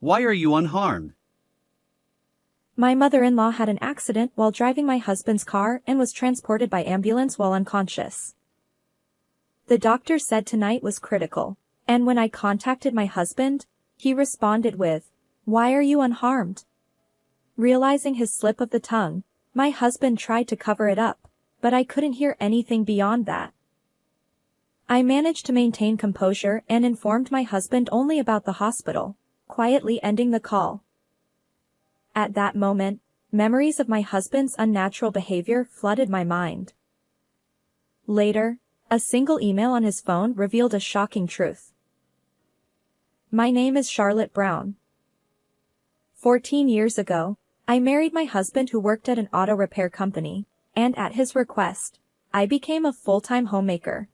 Why are you unharmed? My mother-in-law had an accident while driving my husband's car and was transported by ambulance while unconscious. The doctor said tonight was critical, and when I contacted my husband, he responded with, "Why are you unharmed?" Realizing his slip of the tongue, my husband tried to cover it up, but I couldn't hear anything beyond that. I managed to maintain composure and informed my husband only about the hospital, quietly ending the call. At that moment, memories of my husband's unnatural behavior flooded my mind. Later, a single email on his phone revealed a shocking truth. My name is Charlotte Brown. 14 years ago, I married my husband who worked at an auto repair company, and at his request, I became a full-time homemaker.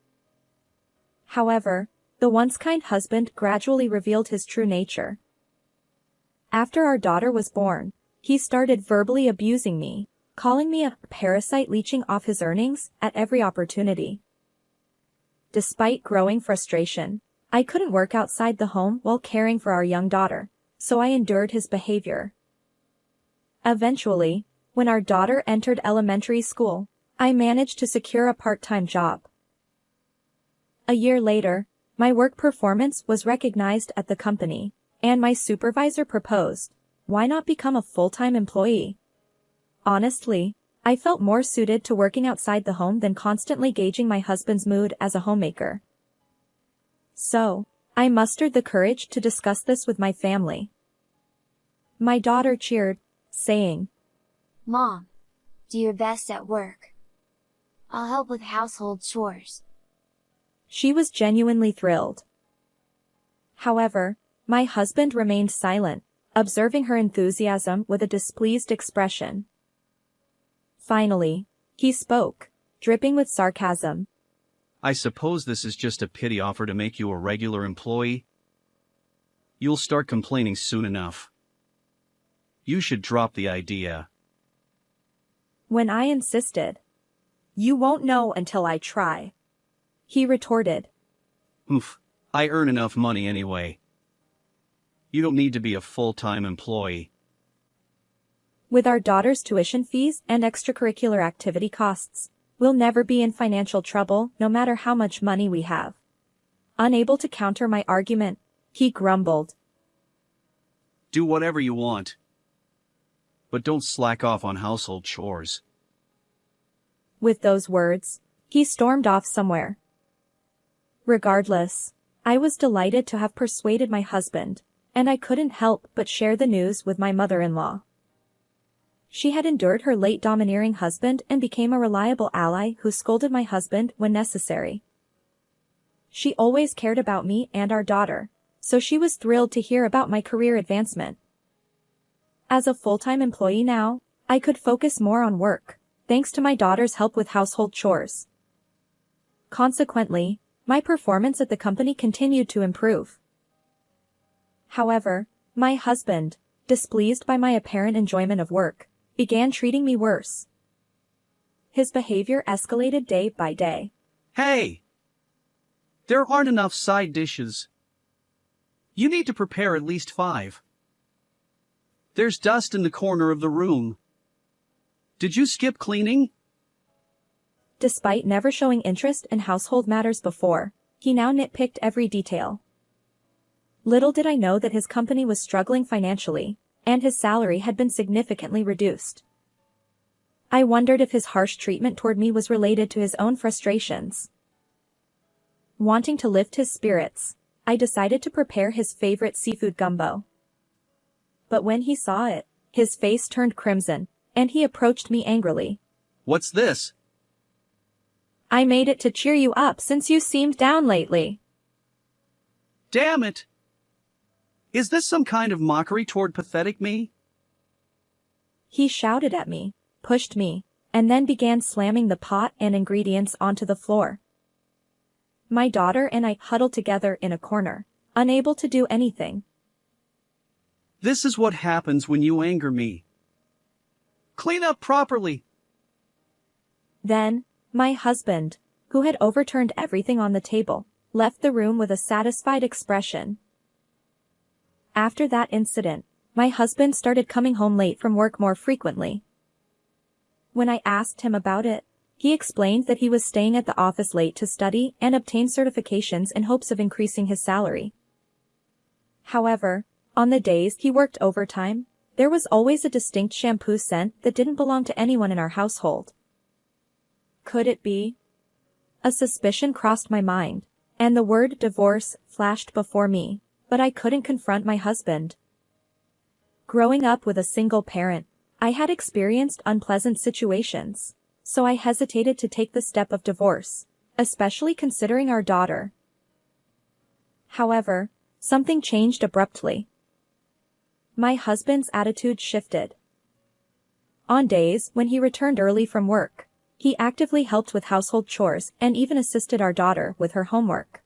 However, the once kind husband gradually revealed his true nature. After our daughter was born, he started verbally abusing me, calling me a parasite leeching off his earnings at every opportunity. Despite growing frustration, I couldn't work outside the home while caring for our young daughter, so I endured his behavior. Eventually, when our daughter entered elementary school, I managed to secure a part-time job. A year later, my work performance was recognized at the company, and my supervisor proposed, "Why not become a full-time employee?" Honestly, I felt more suited to working outside the home than constantly gauging my husband's mood as a homemaker. So, I mustered the courage to discuss this with my family. My daughter cheered, saying, "Mom, do your best at work. I'll help with household chores." She was genuinely thrilled. However, my husband remained silent, observing her enthusiasm with a displeased expression. Finally, he spoke, dripping with sarcasm. I suppose this is just a pity offer to make you a regular employee? You'll start complaining soon enough. You should drop the idea. When I insisted, "You won't know until I try," he retorted. Oof, I earn enough money anyway. You don't need to be a full-time employee. With our daughter's tuition fees and extracurricular activity costs, we'll never be in financial trouble no matter how much money we have. Unable to counter my argument, he grumbled. Do whatever you want. But don't slack off on household chores. With those words, he stormed off somewhere. Regardless, I was delighted to have persuaded my husband, and I couldn't help but share the news with my mother-in-law. She had endured her late domineering husband and became a reliable ally who scolded my husband when necessary. She always cared about me and our daughter, so she was thrilled to hear about my career advancement. As a full-time employee now, I could focus more on work, thanks to my daughter's help with household chores. Consequently, my performance at the company continued to improve. However, my husband, displeased by my apparent enjoyment of work, began treating me worse. His behavior escalated day by day. Hey! There aren't enough side dishes. You need to prepare at least 5. There's dust in the corner of the room. Did you skip cleaning? Despite never showing interest in household matters before, he now nitpicked every detail. Little did I know that his company was struggling financially, and his salary had been significantly reduced. I wondered if his harsh treatment toward me was related to his own frustrations. Wanting to lift his spirits, I decided to prepare his favorite seafood gumbo. But when he saw it, his face turned crimson, and he approached me angrily. What's this? I made it to cheer you up since you seemed down lately. Damn it! Is this some kind of mockery toward pathetic me? He shouted at me, pushed me, and then began slamming the pot and ingredients onto the floor. My daughter and I huddled together in a corner, unable to do anything. This is what happens when you anger me. Clean up properly. Then, my husband, who had overturned everything on the table, left the room with a satisfied expression. After that incident, my husband started coming home late from work more frequently. When I asked him about it, he explained that he was staying at the office late to study and obtain certifications in hopes of increasing his salary. However, on the days he worked overtime, there was always a distinct shampoo scent that didn't belong to anyone in our household. Could it be? A suspicion crossed my mind, and the word divorce flashed before me, but I couldn't confront my husband. Growing up with a single parent, I had experienced unpleasant situations, so I hesitated to take the step of divorce, especially considering our daughter. However, something changed abruptly. My husband's attitude shifted. On days when he returned early from work, he actively helped with household chores and even assisted our daughter with her homework.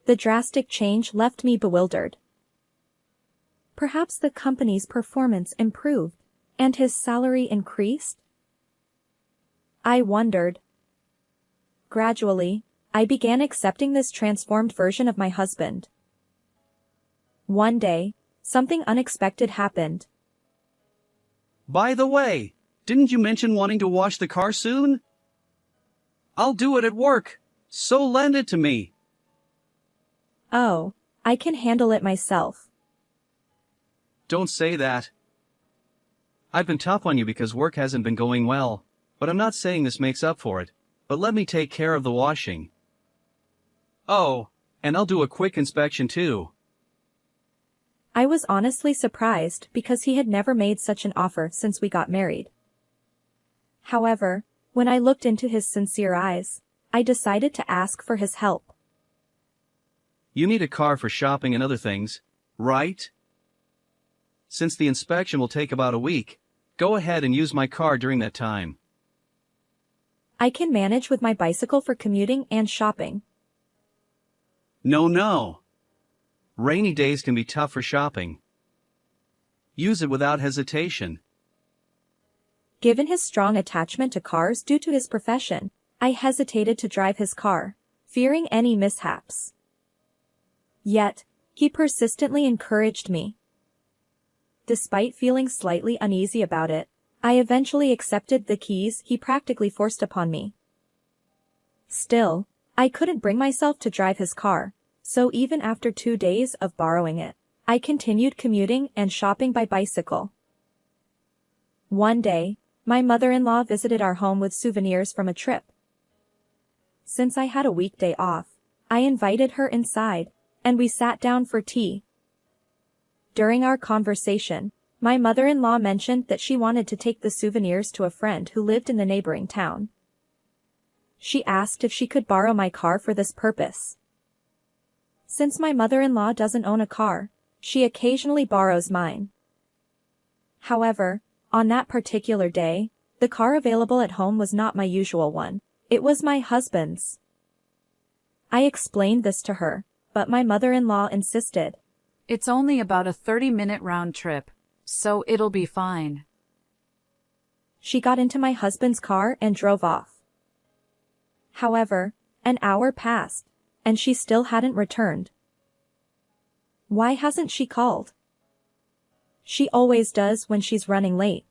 The drastic change left me bewildered. Perhaps the company's performance improved, and his salary increased? I wondered. Gradually, I began accepting this transformed version of my husband. One day, something unexpected happened. By the way, didn't you mention wanting to wash the car soon? I'll do it at work, so lend it to me. Oh, I can handle it myself. Don't say that. I've been tough on you because work hasn't been going well, but I'm not saying this makes up for it, but let me take care of the washing. Oh, and I'll do a quick inspection too. I was honestly surprised because he had never made such an offer since we got married. However, when I looked into his sincere eyes, I decided to ask for his help. You need a car for shopping and other things, right? Since the inspection will take about a week, go ahead and use my car during that time. I can manage with my bicycle for commuting and shopping. No. Rainy days can be tough for shopping. Use it without hesitation. Given his strong attachment to cars due to his profession, I hesitated to drive his car, fearing any mishaps. Yet, he persistently encouraged me. Despite feeling slightly uneasy about it, I eventually accepted the keys he practically forced upon me. Still, I couldn't bring myself to drive his car, so even after 2 days of borrowing it, I continued commuting and shopping by bicycle. One day, my mother-in-law visited our home with souvenirs from a trip. Since I had a weekday off, I invited her inside, and we sat down for tea. During our conversation, my mother-in-law mentioned that she wanted to take the souvenirs to a friend who lived in the neighboring town. She asked if she could borrow my car for this purpose. Since my mother-in-law doesn't own a car, she occasionally borrows mine. However, on that particular day, the car available at home was not my usual one, it was my husband's. I explained this to her, but my mother-in-law insisted. It's only about a 30-minute round trip, so it'll be fine. She got into my husband's car and drove off. However, an hour passed, and she still hadn't returned. Why hasn't she called? She always does when she's running late.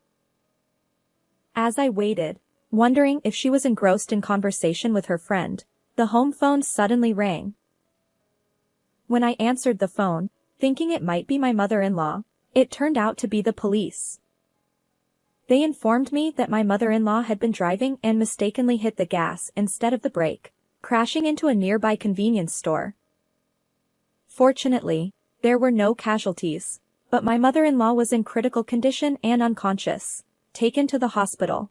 As I waited, wondering if she was engrossed in conversation with her friend, the home phone suddenly rang. When I answered the phone, thinking it might be my mother-in-law, it turned out to be the police. They informed me that my mother-in-law had been driving and mistakenly hit the gas instead of the brake, crashing into a nearby convenience store. Fortunately, there were no casualties, but my mother-in-law was in critical condition and unconscious, taken to the hospital.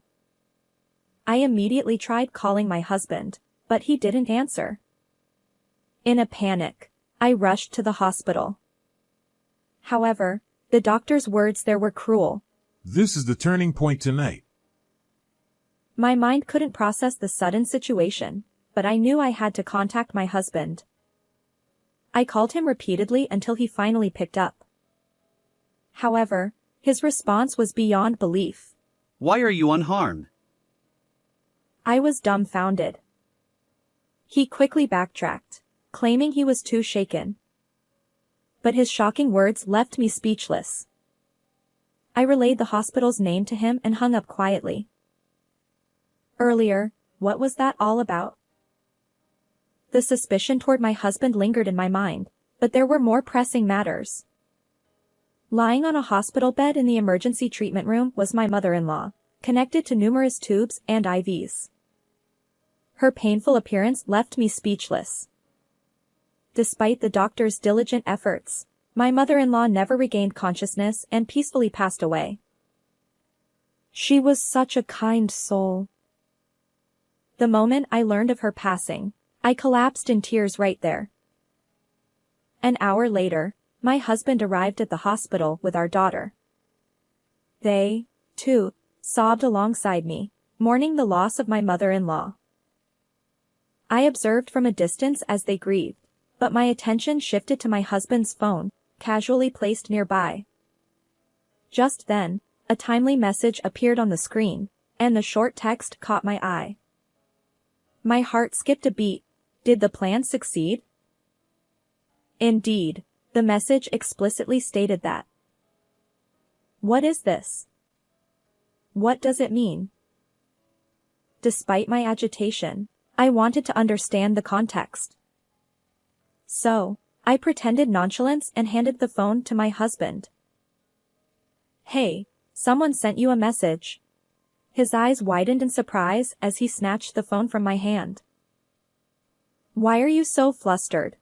I immediately tried calling my husband, but he didn't answer. In a panic, I rushed to the hospital. However, the doctor's words there were cruel. This is the turning point tonight. My mind couldn't process the sudden situation, but I knew I had to contact my husband. I called him repeatedly until he finally picked up. However, his response was beyond belief. Why are you unharmed? I was dumbfounded. He quickly backtracked, claiming he was too shaken. but his shocking words left me speechless. I relayed the hospital's name to him and hung up quietly. Earlier, what was that all about? The suspicion toward my husband lingered in my mind, but there were more pressing matters. Lying on a hospital bed in the emergency treatment room was my mother-in-law, connected to numerous tubes and IVs. Her painful appearance left me speechless. Despite the doctor's diligent efforts, my mother-in-law never regained consciousness and peacefully passed away. She was such a kind soul. The moment I learned of her passing, I collapsed in tears right there. An hour later, my husband arrived at the hospital with our daughter. They, too, sobbed alongside me, mourning the loss of my mother-in-law. I observed from a distance as they grieved, but my attention shifted to my husband's phone, casually placed nearby. Just then, a timely message appeared on the screen, and the short text caught my eye. My heart skipped a beat. Did the plan succeed? Indeed, the message explicitly stated that. What is this? What does it mean? Despite my agitation, I wanted to understand the context. So, I pretended nonchalance and handed the phone to my husband. Hey, someone sent you a message. His eyes widened in surprise as he snatched the phone from my hand. Why are you so flustered?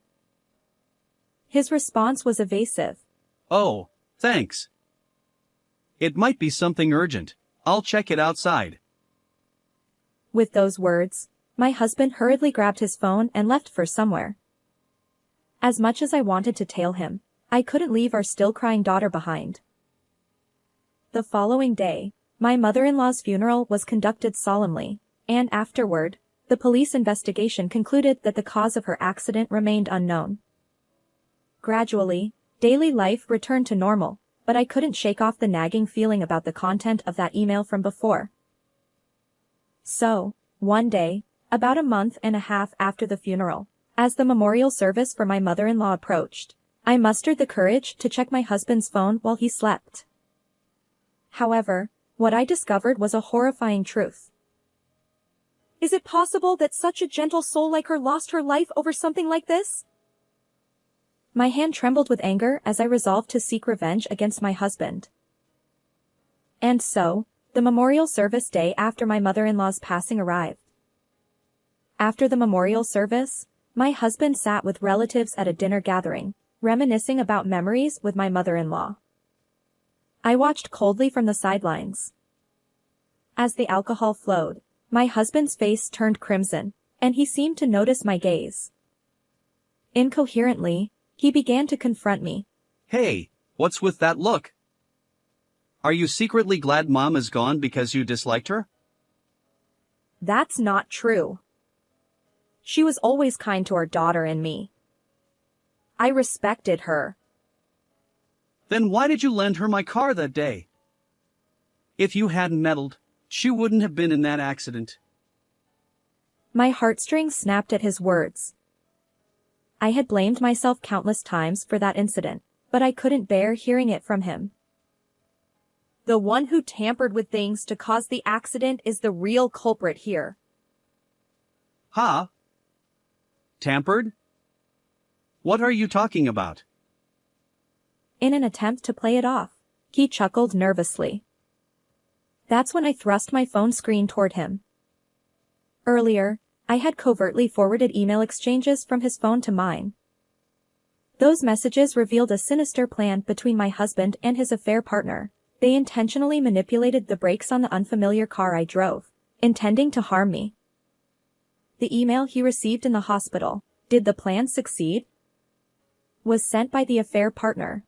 His response was evasive. Oh, thanks. It might be something urgent. I'll check it outside. With those words, my husband hurriedly grabbed his phone and left for somewhere. As much as I wanted to tail him, I couldn't leave our still-crying daughter behind. The following day, my mother-in-law's funeral was conducted solemnly, and afterward, the police investigation concluded that the cause of her accident remained unknown. Gradually, daily life returned to normal, but I couldn't shake off the nagging feeling about the content of that email from before. So, one day, about a month and a half after the funeral, as the memorial service for my mother-in-law approached, I mustered the courage to check my husband's phone while he slept. However, what I discovered was a horrifying truth. Is it possible that such a gentle soul like her lost her life over something like this? My hand trembled with anger as I resolved to seek revenge against my husband. And so, the memorial service day after my mother-in-law's passing arrived. After the memorial service, my husband sat with relatives at a dinner gathering, reminiscing about memories with my mother-in-law. I watched coldly from the sidelines. As the alcohol flowed, my husband's face turned crimson, and he seemed to notice my gaze. Incoherently, he began to confront me. Hey, what's with that look? Are you secretly glad Mom is gone because you disliked her? That's not true. She was always kind to our daughter and me. I respected her. Then why did you lend her my car that day? If you hadn't meddled, she wouldn't have been in that accident. My heartstrings snapped at his words. I had blamed myself countless times for that incident, but I couldn't bear hearing it from him. The one who tampered with things to cause the accident is the real culprit here. Huh? Tampered? What are you talking about? In an attempt to play it off, he chuckled nervously. That's when I thrust my phone screen toward him. Earlier, I had covertly forwarded email exchanges from his phone to mine. Those messages revealed a sinister plan between my husband and his affair partner. They intentionally manipulated the brakes on the unfamiliar car I drove, intending to harm me. The email he received in the hospital, did the plan succeed? Was sent by the affair partner.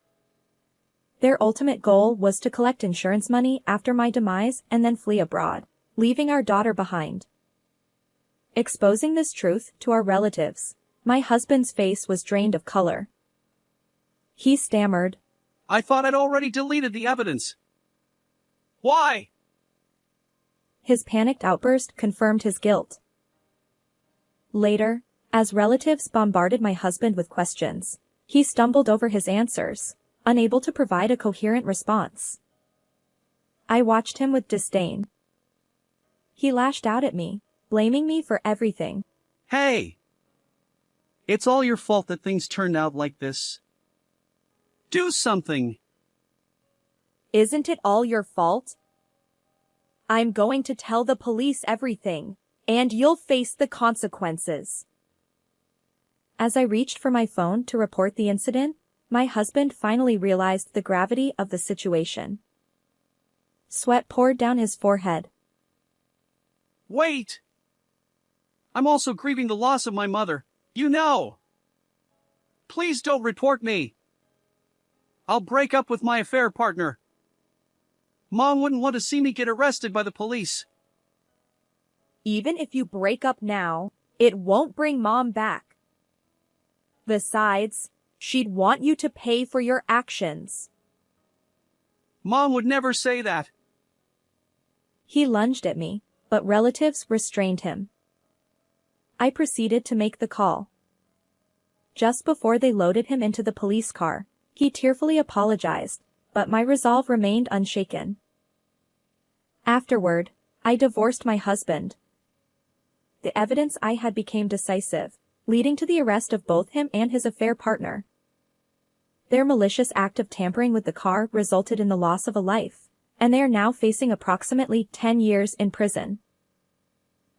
Their ultimate goal was to collect insurance money after my demise and then flee abroad, leaving our daughter behind. Exposing this truth to our relatives, my husband's face was drained of color. He stammered. I thought I'd already deleted the evidence. Why? His panicked outburst confirmed his guilt. Later, as relatives bombarded my husband with questions, He stumbled over his answers, unable to provide a coherent response. I watched him with disdain. He lashed out at me, blaming me for everything. Hey! It's all your fault that things turned out like this. Do something! Isn't it all your fault? I'm going to tell the police everything, and you'll face the consequences. As I reached for my phone to report the incident, my husband finally realized the gravity of the situation. Sweat poured down his forehead. Wait! I'm also grieving the loss of my mother, you know! Please don't report me! I'll break up with my affair partner. Mom wouldn't want to see me get arrested by the police. Even if you break up now, it won't bring Mom back. Besides, she'd want you to pay for your actions. Mom would never say that. He lunged at me, but relatives restrained him. I proceeded to make the call. Just before they loaded him into the police car, he tearfully apologized, but my resolve remained unshaken. Afterward, I divorced my husband. The evidence I had became decisive, leading to the arrest of both him and his affair partner. Their malicious act of tampering with the car resulted in the loss of a life, and they are now facing approximately 10 years in prison.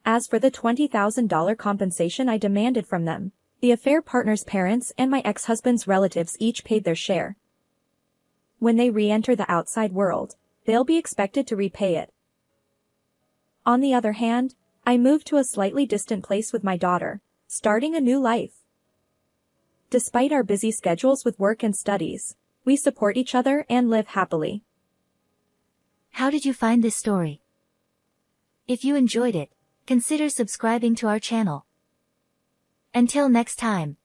As for the $20,000 compensation I demanded from them, the affair partner's parents and my ex-husband's relatives each paid their share. When they re-enter the outside world, they'll be expected to repay it. On the other hand, I moved to a slightly distant place with my daughter, starting a new life. Despite our busy schedules with work and studies, we support each other and live happily. How did you find this story? If you enjoyed it, consider subscribing to our channel. Until next time.